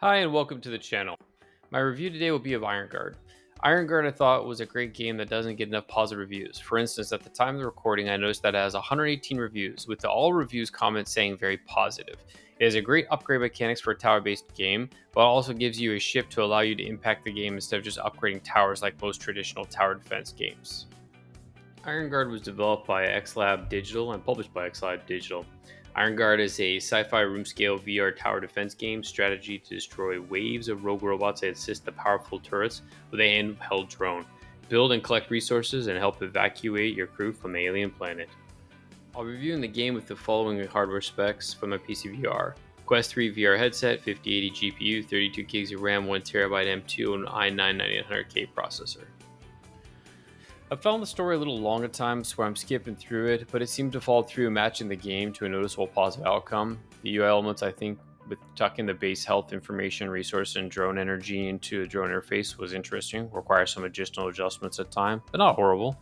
Hi and welcome to the channel. My review today will be of Iron Guard. Iron Guard I thought was a great game that doesn't get enough positive reviews. For instance, at the time of the recording, I noticed that it has 118 reviews, with all reviews comments saying very positive. It has a great upgrade mechanics for a tower-based game, but also gives you a ship to allow you to impact the game instead of just upgrading towers like most traditional tower defense games. Iron Guard was developed by Xlab Digital and published by Xlab Digital. Iron Guard is a sci-fi room-scale VR tower defense game strategy to destroy waves of rogue robots that assist the powerful turrets with a handheld drone. Build and collect resources and help evacuate your crew from the alien planet. I'll be reviewing the game with the following hardware specs from my PC VR. Quest 3 VR headset, 5080 GPU, 32 gigs of RAM, 1TB M2, and i9-9900K processor. I found the story a little long at times where I'm skipping through it, but it seemed to follow through matching the game to a noticeable positive outcome. The UI elements, I think, with tucking the base health information, resource, and drone energy into a drone interface was interesting. Requires some additional adjustments at time, but not horrible.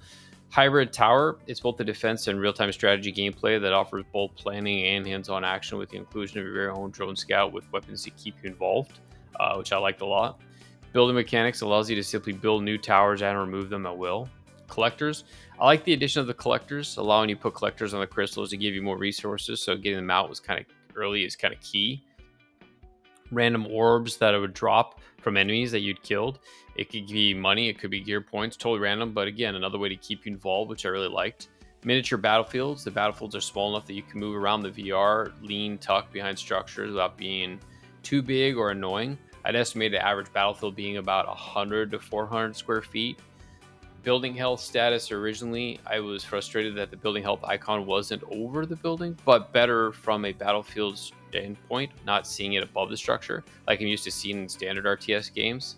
Hybrid Tower, it's both a defense and real-time strategy gameplay that offers both planning and hands-on action with the inclusion of your very own drone scout with weapons to keep you involved, which I liked a lot. Building mechanics allows you to simply build new towers and remove them at will. Collectors, I like the addition of the collectors, allowing you to put collectors on the crystals to give you more resources, so getting them out was kind of early is kind of key. Random orbs that it would drop from enemies that you'd killed. It could be money, it could be gear points, totally random, but again, another way to keep you involved, which I really liked. Miniature battlefields. The battlefields are small enough that you can move around the VR, lean, tuck behind structures without being too big or annoying. I'd estimate the average battlefield being about 100 to 400 square feet. Building health status, originally I was frustrated that the building health icon wasn't over the building, but better from a battlefield standpoint, not seeing it above the structure like I'm used to seeing in standard RTS games.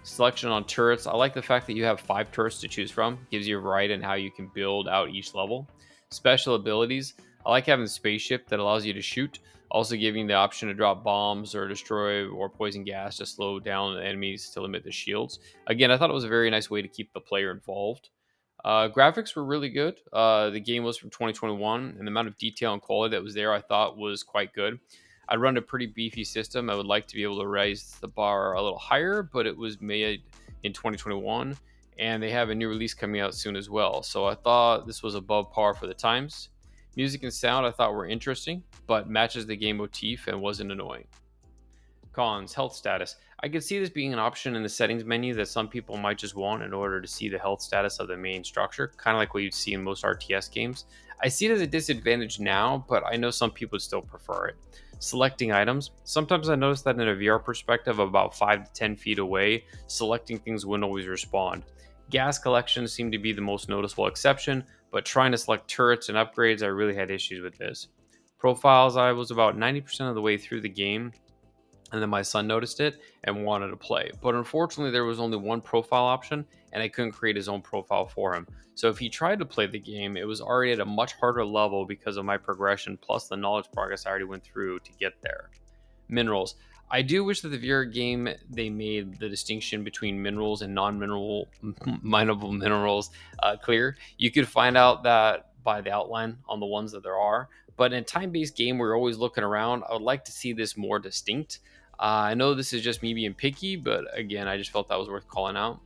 Selection on turrets, I like the fact that you have 5 turrets to choose from. Gives you a variety in how you can build out each level. Special abilities, I like having a spaceship that allows you to shoot, also giving the option to drop bombs or destroy or poison gas to slow down the enemies to limit the shields. Again, I thought it was a very nice way to keep the player involved. Graphics were really good. The game was from 2021, and the amount of detail and quality that was there I thought was quite good. I'd run a pretty beefy system. I would like to be able to raise the bar a little higher, but it was made in 2021, and they have a new release coming out soon as well. So I thought this was above par for the times. Music and sound I thought were interesting, but matches the game motif and wasn't annoying. Cons, health status. I could see this being an option in the settings menu that some people might just want in order to see the health status of the main structure, kind of like what you'd see in most RTS games. I see it as a disadvantage now, but I know some people would still prefer it. Selecting items. Sometimes I notice that in a VR perspective, about 5 to 10 feet away, selecting things wouldn't always respond. Gas collections seem to be the most noticeable exception, but trying to select turrets and upgrades, I really had issues with this. Profiles, I was about 90% of the way through the game, and then my son noticed it and wanted to play. But unfortunately, there was only one profile option, and I couldn't create his own profile for him. So if he tried to play the game, it was already at a much harder level because of my progression, plus the knowledge progress I already went through to get there. Minerals. I do wish that the VR game they made the distinction between minerals and non-mineral mineable minerals clear. You could find out that by the outline on the ones that there are. But in a time-based game, we're always looking around. I would like to see this more distinct. I know this is just me being picky, but again, I just felt that was worth calling out.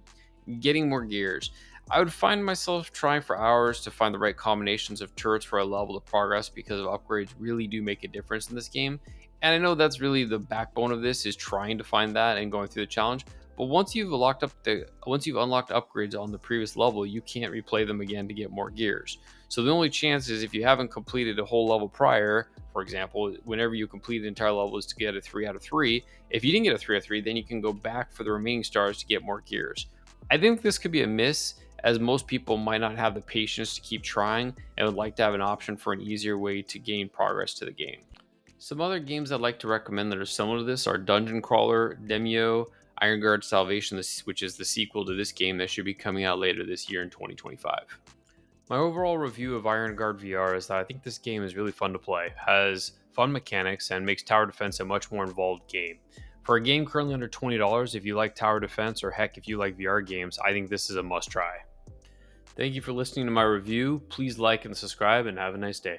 Getting more gears. I would find myself trying for hours to find the right combinations of turrets for a level of progress because of upgrades really do make a difference in this game. And I know that's really the backbone of this is trying to find that and going through the challenge. But once you've unlocked upgrades on the previous level, you can't replay them again to get more gears. So the only chance is if you haven't completed a whole level prior, for example, whenever you complete the entire level is to get a 3 out of 3. If you didn't get a 3 out of 3, then you can go back for the remaining stars to get more gears. I think this could be a miss as most people might not have the patience to keep trying and would like to have an option for an easier way to gain progress to the game. Some other games I'd like to recommend that are similar to this are Dungeon Crawler, Demio, Iron Guard Salvation, which is the sequel to this game that should be coming out later this year in 2025. My overall review of Iron Guard VR is that I think this game is really fun to play, has fun mechanics, and makes tower defense a much more involved game. For a game currently under $20, if you like tower defense, or heck, if you like VR games, I think this is a must try. Thank you for listening to my review. Please like and subscribe, and have a nice day.